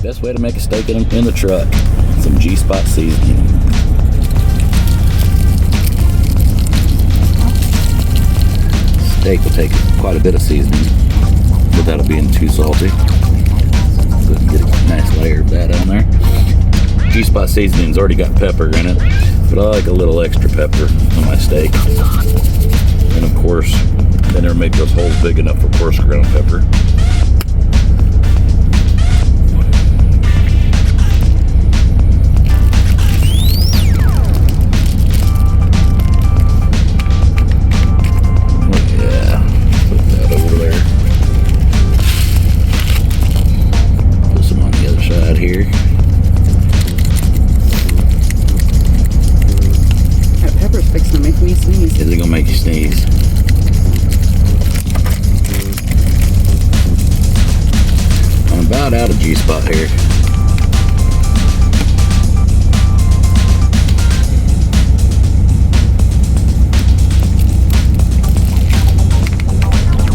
Best way to make a steak in the truck. Some G-Spot seasoning. Steak will take quite a bit of seasoning without it being too salty. Go ahead and get a nice layer of that on there. G-Spot seasoning's already got pepper in it, but I like a little extra pepper on my steak. And of course, they never make those holes big enough for coarse ground pepper. Here. That pepper's fixing to make me sneeze. Is it gonna make you sneeze? I'm about out of G-Spot here.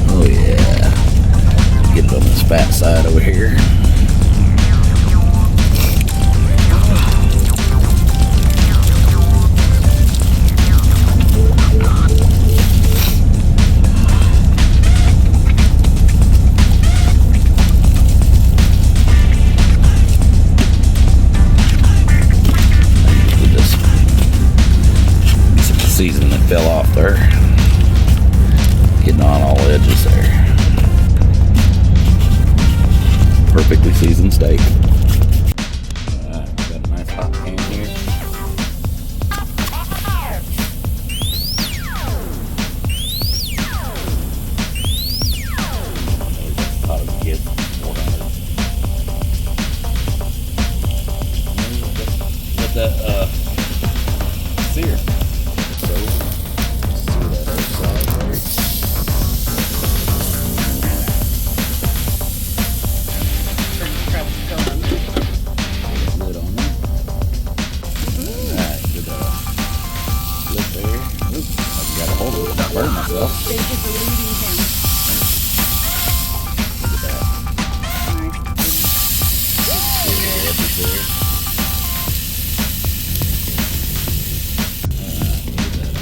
Oh yeah. Get it on this fat side over here. Seasoning that fell off there, getting on all the edges there. Perfectly seasoned steak. Alright, got a nice hot pan here. Hot as it gets. Let that sear. Burn myself. Steak is a leading thing. Look at that.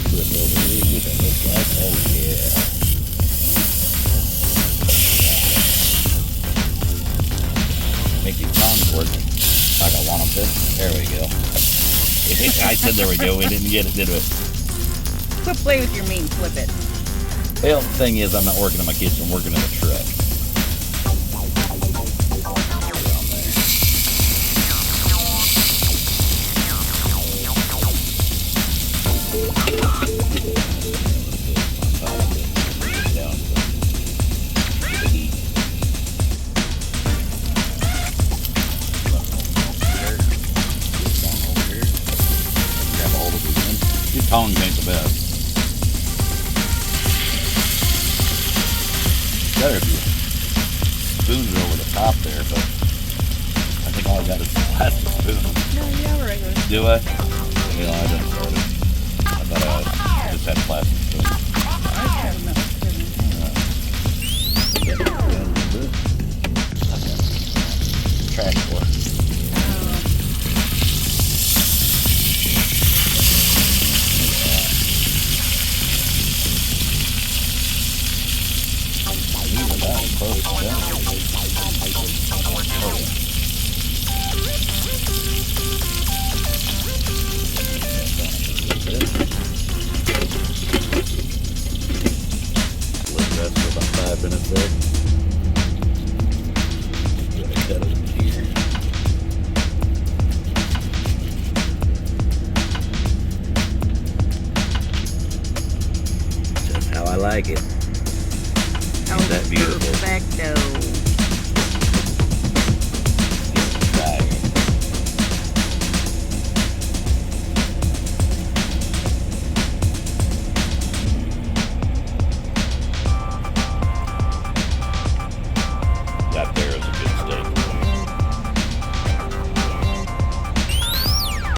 Flip over here, get that look like. Oh yeah. Make these tongs work like I want them to. There we go. I said there we go. We didn't get it, did we? Quit play with your meat and flip it. Well, the thing is, I'm not working in my kitchen, I'm working in the truck. These tongs ain't the best. Better if you spoon it over the top there, but I think all I got is a plastic spoon. No, you have a regular. Do I? Well, I didn't start it. I thought I just had a plastic spoon. I have a metal spoon. Trash for it. Let that for about 5 minutes there. Gonna cut it in here. Just how I like it. Oh, that beautiful. Perfecto.